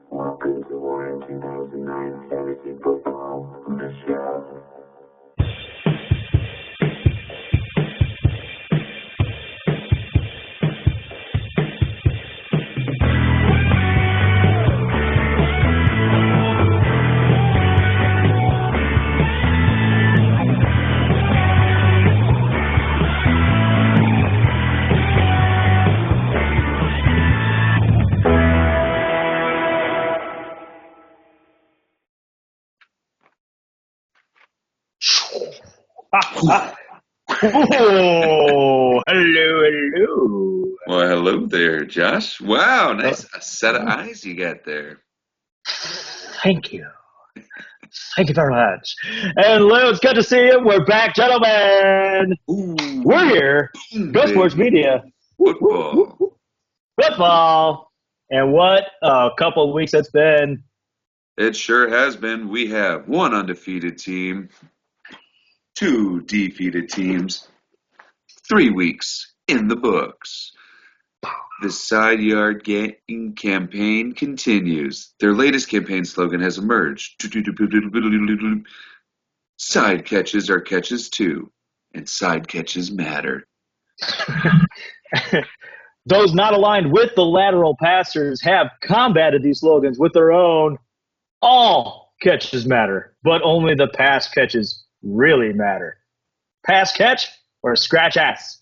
Welcome to Warren2009 Fantasy Football League. Oh, hello. Well, hello there, Josh. Wow, nice set of eyes you got there. Thank you. Thank you very much. And Lou, it's good to see you. We're back, gentlemen. Ooh, We're here. Go Sports Media. Football. Football. And what a couple of weeks it's been. It sure has been. We have one undefeated team, two defeated teams, 3 weeks in the books. The Side Yard Gang campaign continues. Their latest campaign slogan has emerged. Side catches are catches too, and side catches matter. Those not aligned with the lateral passers have combated these slogans with their own all catches matter, but only the pass catches really matter. Pass catch or scratch ass.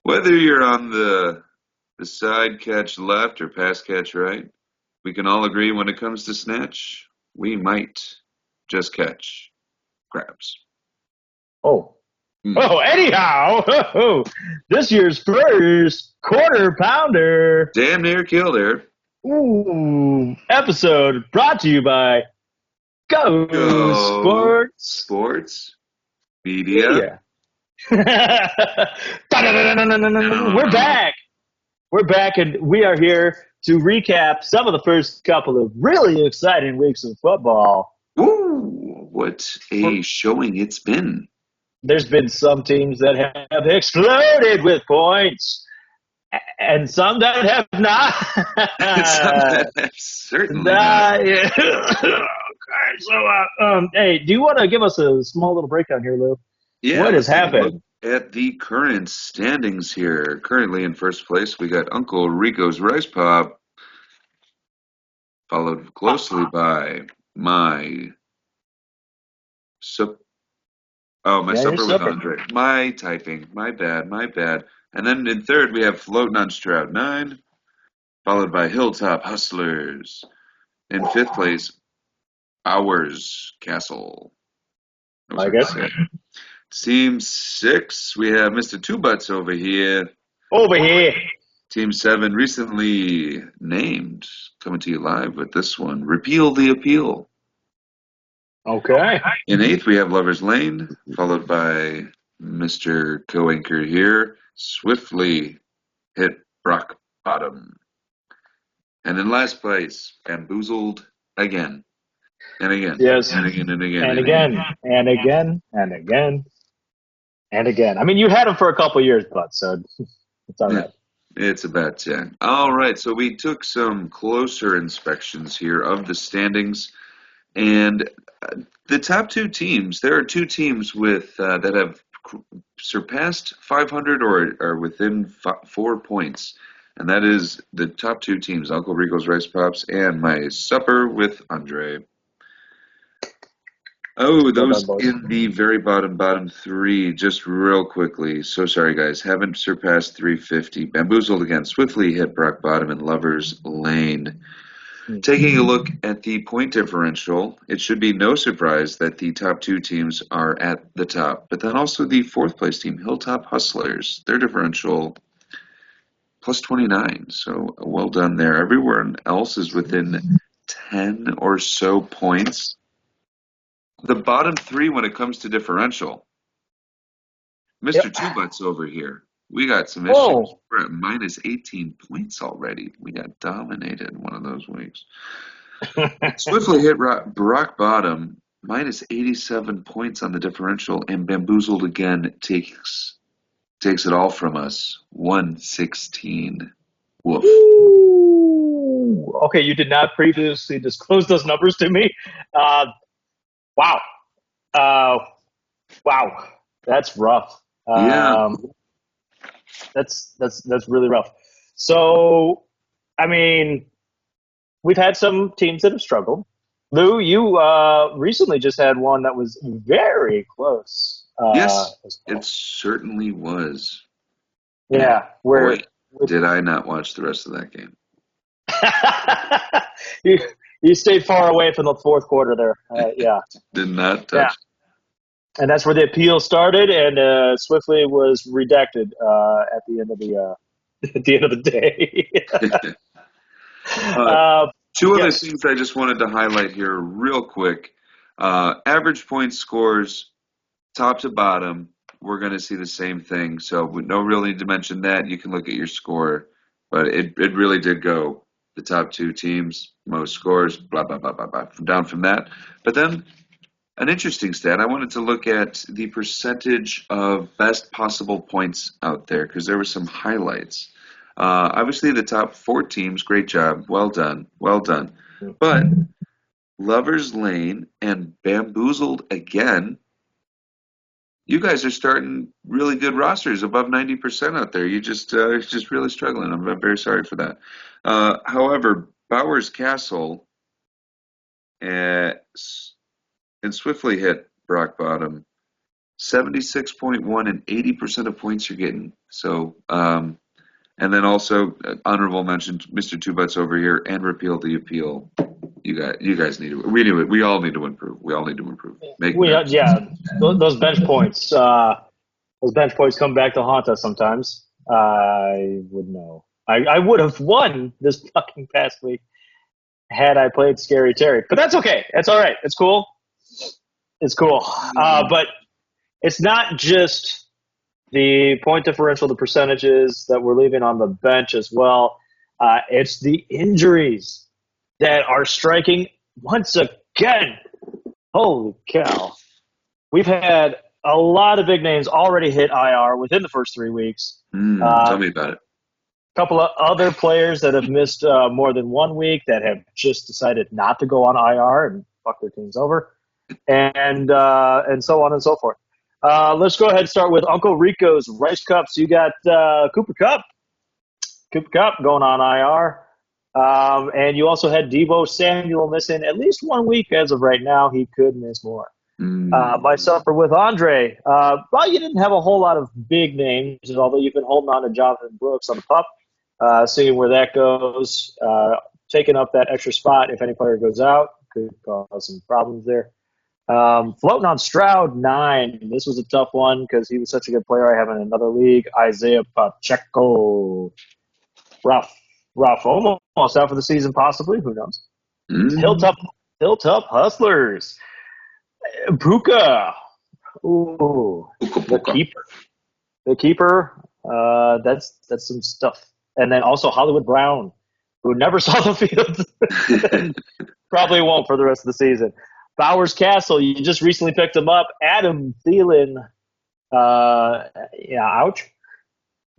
Whether you're on the side catch left or pass catch right, we can all agree when it comes to snatch, we might just catch crabs. Oh, anyhow, this year's first quarter pounder. Damn near killed her. Ooh, episode brought to you by Go Sports Media. We're back. We're back, and we are here to recap some of the first couple of really exciting weeks of football. Ooh, what a showing it's been. There's been some teams that have exploded with points, and some that have not. Some that have certainly not. Yeah. Okay, so, hey, do you want to give us a small little breakdown here, Lou? Yeah, what has happened? At the current standings here, currently in first place, we got Uncle Rico's Rice Pop, followed closely by my supper with Andre. My typing, my bad. And then in third, we have Floating on Stroud 9, followed by Hilltop Hustlers. In fifth place, Ours Castle. I guess. Team 6, we have Mr. Two Butts over here. Team 7, recently named, coming to you live with this one, Repeal the Appeal. Okay. In 8th, we have Lover's Lane, followed by Mr. Co-Anchor here, Swiftly Hit Rock Bottom. And in last place, Bamboozled again. And again. Yes. And again and again. And again. And again. And again. And again. I mean, you had them for a couple years, but so it's all right. It's about 10. All right, so we took some closer inspections here of the standings, and the top two teams. There are two teams with that have surpassed 500 or are within 4 points, and that is the top two teams: Uncle Rico's Rice Pops and my Supper with Andre. Oh, those in the very bottom three, just real quickly. So sorry, guys. Haven't surpassed 350. Bamboozled again. Swiftly hit rock bottom in Lover's Lane. Taking a look at the point differential, it should be no surprise that the top two teams are at the top. But then also the fourth place team, Hilltop Hustlers, their differential plus 29. So well done there. Everyone else is within 10 or so points. The bottom three when it comes to differential. Mr. Two Butts over here. We got some issues. We're at minus 18 points already. We got dominated one of those weeks. Swiftly hit rock bottom, minus 87 points on the differential, and Bamboozled again takes it all from us. 116. Woof. Okay, you did not previously disclose those numbers to me. Wow. Wow. That's rough. Yeah. That's really rough. So, I mean, we've had some teams that have struggled. Lou, you recently just had one that was very close. Yes, As it well. certainly was. And Yeah, boy, where did I not watch the rest of that game. you you stayed far away from the fourth quarter there. Yeah, Did not yeah, touch. and that's where the appeal started, and swiftly was redacted at the end of the at the end of the day. Uh, uh, Two other yes. things I just wanted to highlight here real quick. Average point scores, top to bottom, we're going to see the same thing. So we no real need to mention that. You can look at your score. But it really did go. The top two teams, most scores, blah, blah, blah, blah, blah, down from that. But then an interesting stat, I wanted to look at the percentage of best possible points out there because there were some highlights. Obviously, the top four teams, great job. Well done. Well done. But Lover's Lane and Bamboozled again, you guys are starting really good rosters, above 90% out there. Just really struggling. I'm very sorry for that. However, Bowers Castle uh, and swiftly hit rock bottom. 76.1 and 80% of points you're getting. So, and then also honorable mention, Mr. Two Butts over here, and repeal the appeal. You guys need to. We do it. We all need to improve. We all need to improve. Make notes. Yeah, those bench points. Those bench points come back to haunt us sometimes. I would know. I would have won this fucking past week had I played Scary Terry. But that's okay. That's all right. It's cool. It's cool. But it's not just the point differential, the percentages that we're leaving on the bench as well. It's the injuries that are striking once again. Holy cow. We've had a lot of big names already hit IR within the first 3 weeks. Tell me about it. A couple of other players that have missed more than 1 week that have just decided not to go on IR and fuck their teams over, and so on and so forth. Let's go ahead and start with Uncle Rico's Rice Cups. You got Cooper Kupp going on IR. And you also had Deebo Samuel missing at least 1 week as of right now. He could miss more. Myself or with Andre. Well, you didn't have a whole lot of big names, although you've been holding on to Jonathan Brooks on the pup, seeing where that goes. Taking up that extra spot if any player goes out could cause some problems there. Floating on Stroud 9. This was a tough one because he was such a good player. I have in another league. Isaiah Pacheco. Rough. Almost out for the season, possibly. Who knows? Hilltop Hustlers. Puka. Ooh. The keeper. That's some stuff. And then also Hollywood Brown, who never saw the field. Probably won't for the rest of the season. Bowers Castle, you just recently picked him up. Adam Thielen. Ouch.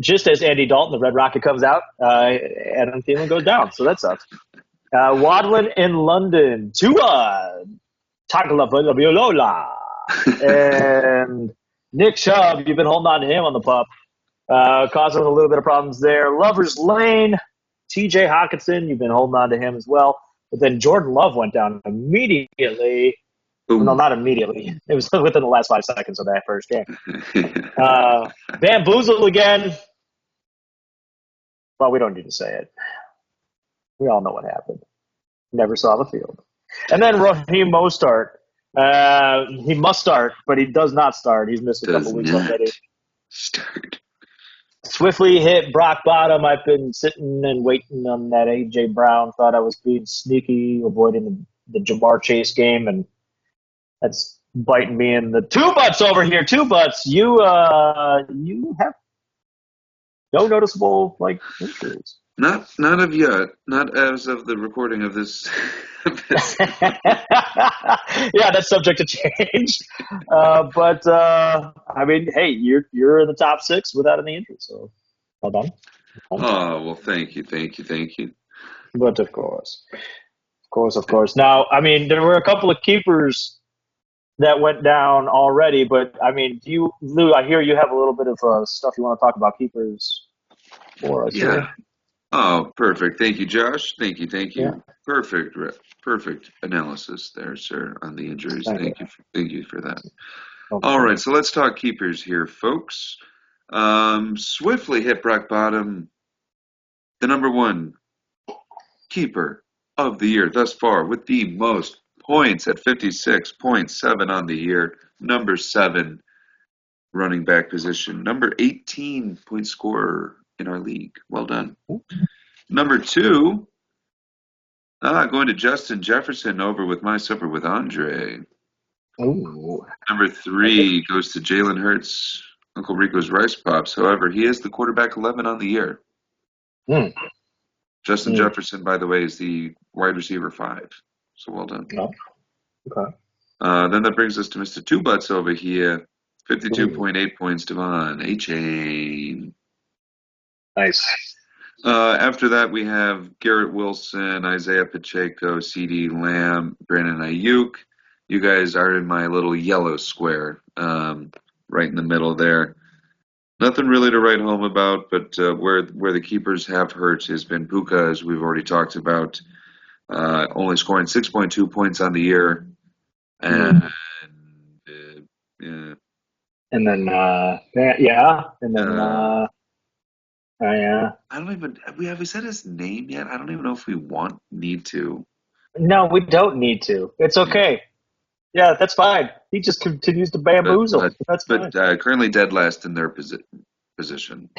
Just as Andy Dalton, the Red Rocket, comes out, Adam Thielen goes down. So that sucks. Wadlin in London. Tua Tagovailoa. And Nick Chubb, you've been holding on to him on the pup. Causing a little bit of problems there. Lover's Lane. TJ Hawkinson, you've been holding on to him as well. But then Jordan Love went down immediately. Well, no, not immediately. It was within the last 5 seconds of that first game. Bamboozled again. Well, we don't need to say it. We all know what happened. Never saw the field. And then Raheem Mostert. He must start, but he does not start. He's missed a couple weeks already. Start. Swiftly hit Brock Bottom. I've been sitting and waiting on that A.J. Brown. Thought I was being sneaky, avoiding the Jamar Chase game, and that's biting me in the two butts over here. Two butts. You have no noticeable injuries. Not of yet. Not as of the recording of this. Yeah, that's subject to change. But I mean, hey, you're in the top 6 without any injuries. So well done. Oh well, thank you. But of course. Now, I mean, there were a couple of keepers that went down already, but I mean, Lou, I hear you have a little bit of stuff you want to talk about keepers for us Yeah. here. Oh, perfect. Thank you, Josh. Thank you. Yeah. Perfect analysis there, sir, on the injuries. Thank Thank you for that. you. All right, so let's talk keepers here, folks. Swiftly hit rock bottom. The number one keeper of the year thus far with the most points at 56.7 on the year. Number 7 running back position. Number 18 point scorer in our league. Well done. Number 2, going to Justin Jefferson over with my supper with Andre. Ooh. Number 3 goes to Jalen Hurts, Uncle Rico's Rice Pops. However, he is the quarterback 11 on the year. Justin Jefferson, by the way, is the wide receiver 5. So well done. Oh, okay. Then that brings us to Mr. Two Butts over here. 52.8 points, Devon. A-Chain. Nice. After that, we have Garrett Wilson, Isaiah Pacheco, CeeDee Lamb, Brandon Ayuk. You guys are in my little yellow square, right in the middle there. Nothing really to write home about, but where the keepers have hurt has been Puka, as we've already talked about, only scoring 6.2 points on the year. And yeah. And then, yeah. I don't even. Have we said his name yet? I don't even know if we need to. No, we don't need to. It's okay. Yeah, that's fine. He just continues to bamboozle. That's fine. But currently dead last in their position.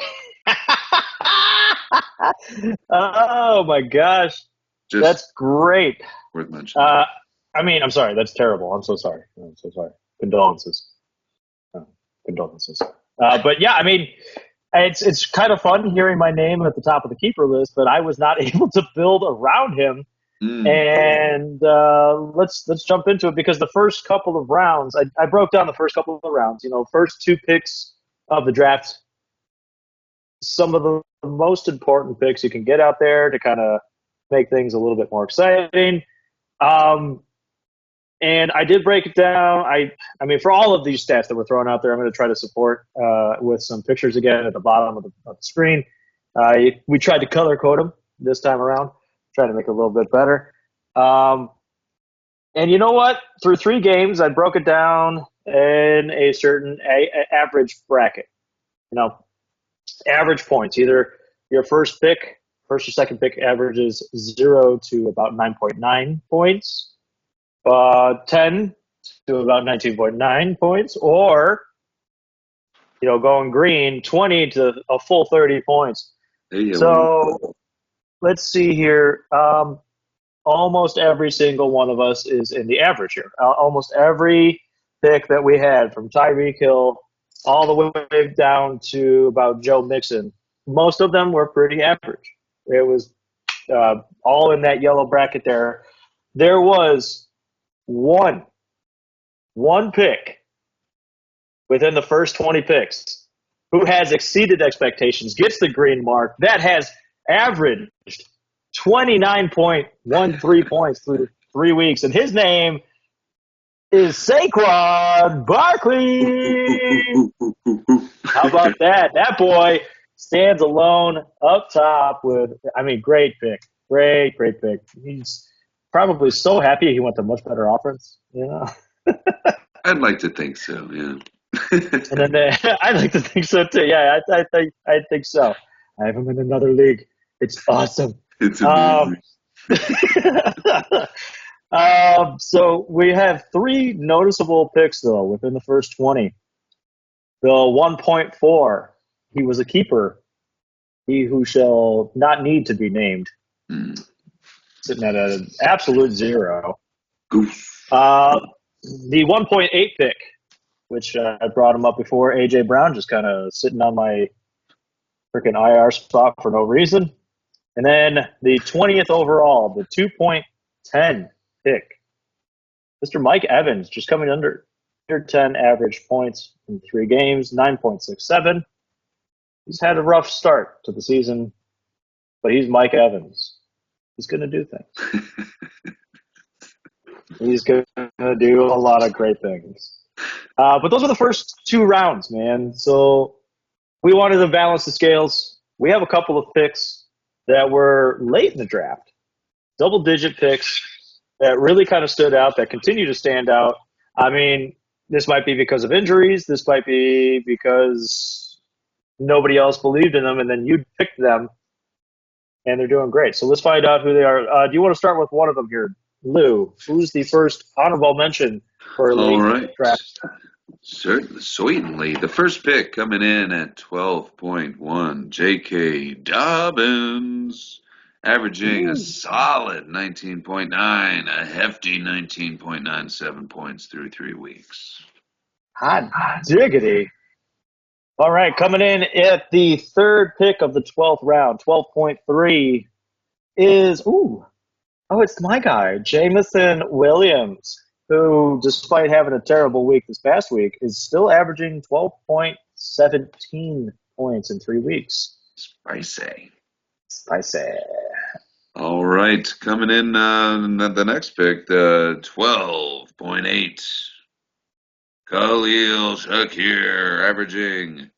Oh my gosh, Just that's great. worth mentioning. I mean, I'm sorry. That's terrible. I'm so sorry. Condolences. But yeah, I mean, it's kind of fun hearing my name at the top of the keeper list, but I was not able to build around him. And let's jump into it, because the first couple of rounds, I broke down the first couple of rounds. First 2 picks of the draft, some of the most important picks you can get out there to kind of make things a little bit more exciting. And I did break it down. I mean, for all of these stats that were thrown out there, I'm going to try to support with some pictures again at the bottom of the screen. We tried to color code them this time around, try to make it a little bit better. And you know what? Through 3 games, I broke it down in a certain average bracket. Average points. Either your first or second pick averages 0 to about 9.9 points. 10 to about 19.9 points, or going green, 20 to a full 30 points. So let's see here. Almost every single one of us is in the average here. Almost every pick that we had, from Tyreek Hill all the way down to about Joe Mixon, most of them were pretty average. It was all in that yellow bracket there. There was one pick within the first 20 picks who has exceeded expectations, gets the green mark, that has averaged 29.13 points through 3 weeks, and his name is Saquon Barkley. How about that? That boy stands alone up top with, great pick. Great pick. He's probably so happy he went to much better offense, I'd like to think so, yeah. And then I'd like to think so too. Yeah, I think so. I have him in another league. It's awesome. It's amazing. So we have 3 noticeable picks though within the first 20. The 1.4, he was a keeper. He who shall not need to be named. Sitting at an absolute 0. The 1.8 pick, which I brought him up before, A.J. Brown, just kind of sitting on my freaking IR spot for no reason. And then the 20th overall, the 2.10 pick, Mr. Mike Evans, just coming under 10 average points in 3 games, 9.67. He's had a rough start to the season, but he's Mike Evans. He's going to do things. He's going to do a lot of great things. But those were the first 2 rounds, man. So we wanted to balance the scales. We have a couple of picks that were late in the draft, double-digit picks that really kind of stood out, that continue to stand out. I mean, this might be because of injuries. This might be because nobody else believed in them, and then you picked them, and they're doing great. So let's find out who they are. Do you want to start with one of them here? Lou, who's the first honorable mention for late All right. draft? Certainly. The first pick coming in at 12.1, J.K. Dobbins, averaging a solid 19.9, a hefty 19.97 points through 3 weeks. Hot diggity. All right, coming in at the third pick of the 12th round, 12.3 is, it's my guy, Jamison Williams, who, despite having a terrible week this past week, is still averaging 12.17 points in 3 weeks. Spicy. All right, coming in the next pick, the 12.8. Khalil Shakir, averaging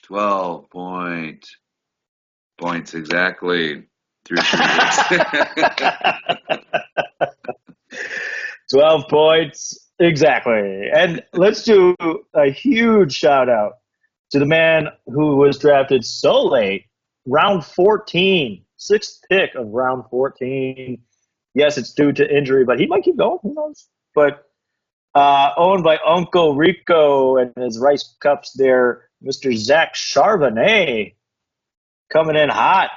12 points exactly through 3 weeks. 12 points exactly. And let's do a huge shout out to the man who was drafted so late, round 14, 6th pick of round 14. Yes, it's due to injury, but he might keep going. Who knows? But owned by Uncle Rico and his Rice Cups there, Mr. Zach Charbonnet, coming in hot.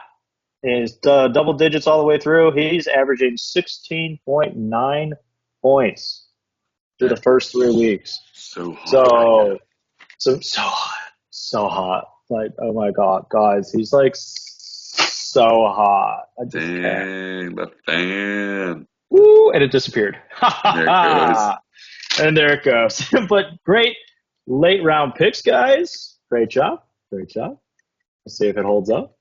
Is double digits all the way through. He's averaging 16.9 points through the first 3 weeks. So hot. So hot. Like, oh my God, guys, he's like so hot. I just can't. The fan. Woo, and it disappeared. There it goes. And there it goes. But great late round picks, guys. Great job. Let's see if it holds up.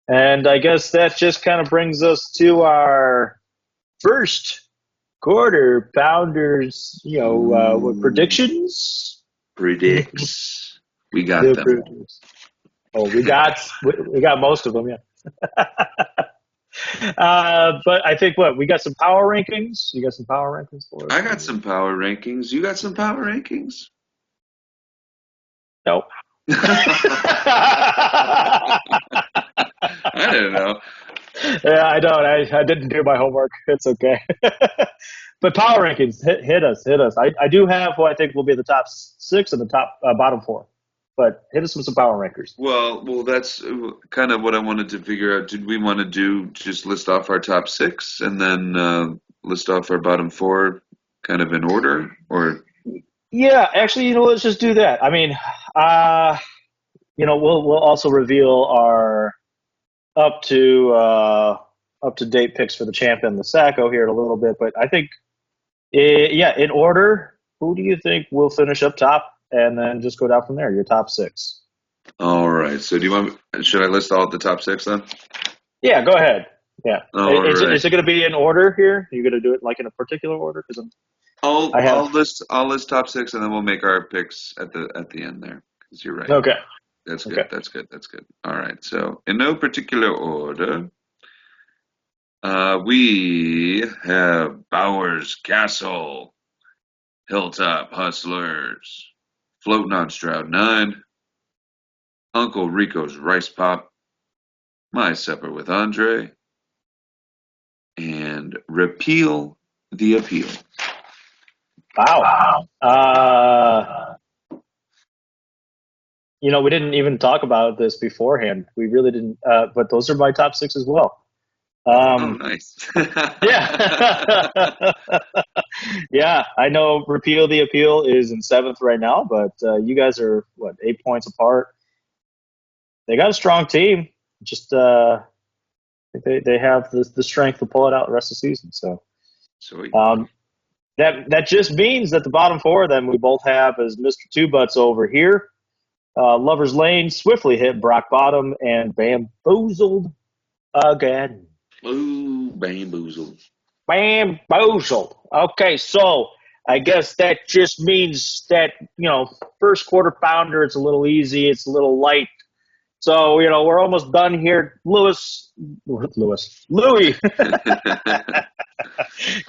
And I guess that just kind of brings us to our first quarter pounders, with predictions. Predicts. We got them. Predictors. Oh, we got most of them, yeah. But I think we got some power rankings. You got some power rankings for us? I got some power rankings. You got some power rankings? No. I don't know. Yeah, I don't. I didn't do my homework. It's okay. But power rankings, hit us. I do have who I think will be the top 6 and the top bottom 4. But hit us with some power rankers. Well, that's kind of what I wanted to figure out. Did we want to do just list off our top 6 and then list off our bottom 4 kind of in order? Or yeah, actually, let's just do that. I mean, we'll also reveal our up to date picks for the champ and the Sacco here in a little bit. But I think, in order, who do you think will finish up top? And then just go down from there, your top 6. All right. So should I list all the top 6 then? Yeah, go ahead. Yeah. Is Right. it going to be in order here? Are you going to do it like in a particular order? Because I'll list top 6 and then we'll make our picks at the end there. Because you're right. Okay. That's good. Okay. That's good. All right. So in no particular order, we have Bowers Castle, Hilltop Hustlers, Floating on Stroud 9, Uncle Rico's Rice Pop, My Supper with Andre, and Repeal the Appeal. Wow. We didn't even talk about this beforehand. We really didn't. But those are my top 6 as well. Nice. Yeah. Yeah, I know Repeal the Appeal is in 7th right now, but you guys are, 8 points apart. They got a strong team. Just they have the strength to pull it out the rest of the season. So sweet. That just means that the bottom 4 of them we both have as Mr. Two Butts over here. Lover's Lane swiftly hit Brock Bottom and bamboozled again. Ooh, bamboozled. Bamboozled. Okay, so I guess that just means that, first quarter pounder, it's a little easy, it's a little light. So, we're almost done here. Louis,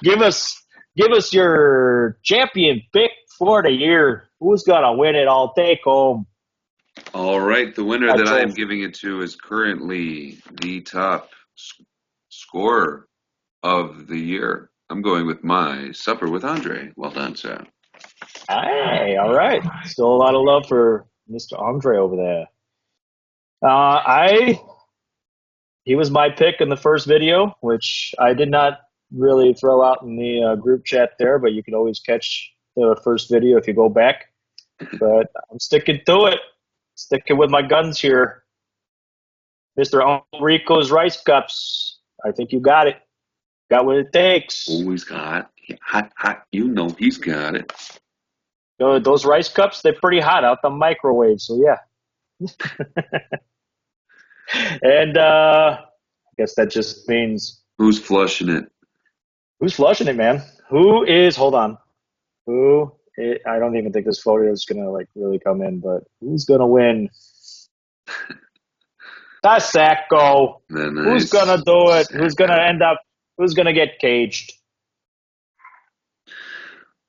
give us your champion pick for the year. Who's gonna win it all? Take home All right, the winner that that I am trophy. giving it to is currently the top scorer of the year. I'm going with my Supper with Andre. Well done, sir. Hey, all right. Still a lot of love for Mr. Andre over there. He was my pick in the first video, which I did not really throw out in the group chat there, but you can always catch the first video if you go back. But I'm sticking to it. Sticking with my guns here. Mr. Enrico's Rice Cups. I think you got it. Got what it takes. Oh, he's got hot. You know he's got it. Those Rice Cups, they're pretty hot out the microwave, so yeah. And I guess that just means Who's flushing it? who's flushing it, man? Hold on. I don't even think this photo is going to really come in, but who's going to win? That's Sacco. Nice. Who's going to do it? Who's going to who's going to get caged?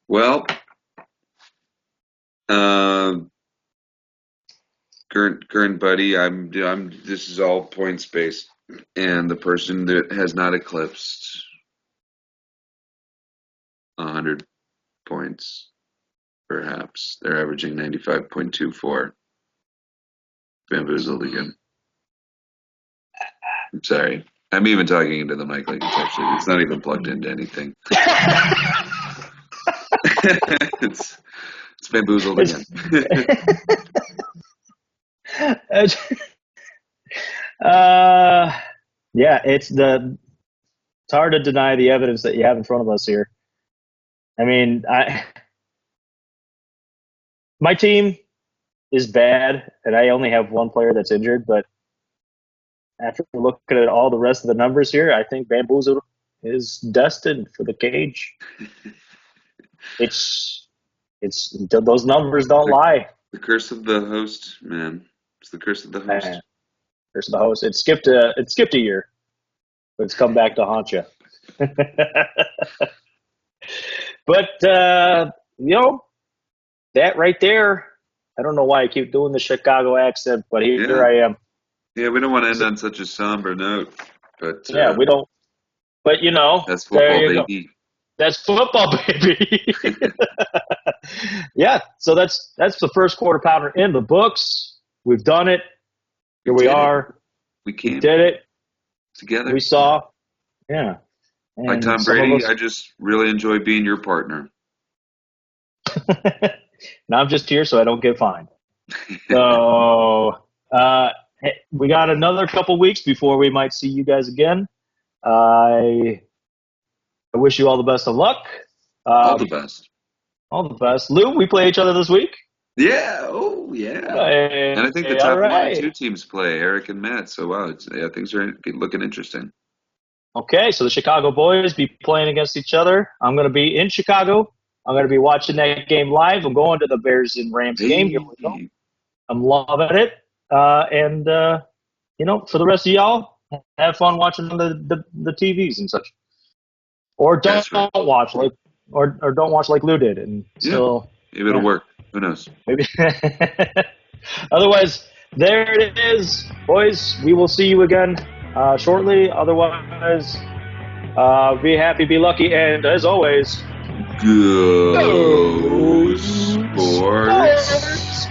Well, current buddy, this is all points based, and the person that has not eclipsed 100 points, perhaps they're averaging 95.24. Bamboozled again. I'm sorry. I'm even talking into the mic like it's not even plugged into anything. it's bamboozled again. Yeah, it's hard to deny the evidence that you have in front of us here. I mean, my team is bad, and I only have one player that's injured, but after looking at all the rest of the numbers here, I think Bamboozle is destined for the cage. It's those numbers don't lie. The curse of the host, man. It's the curse of the host. Curse of the host. It skipped a year, but it's come back to haunt you. But that right there, I don't know why I keep doing the Chicago accent, but here I am. Yeah, we don't want to end on such a somber note, but we don't. But that's football, baby. Go. That's football, baby. Yeah, so that's the first quarter pounder in the books. We've done it. Here we are. We did it together. We saw. Yeah. And like Tom Brady, I just really enjoy being your partner. Now I'm just here so I don't get fined. So we got another couple weeks before we might see you guys again. I wish you all the best of luck. All the best. All the best. Lou, we play each other this week? Yeah. Oh, yeah. And I think the top 1 and 2 teams play, Eric and Matt. So, wow, things are looking interesting. Okay, so the Chicago boys be playing against each other. I'm going to be in Chicago. I'm going to be watching that game live. I'm going to the Bears and Rams game. Here we go. I'm loving it. And for the rest of y'all, have fun watching the TVs and such. Or don't watch or don't watch like Lou did. And still, maybe it'll work. Who knows? Maybe. Otherwise, there it is, boys. We will see you again shortly. Otherwise, be happy, be lucky, and as always, go sports.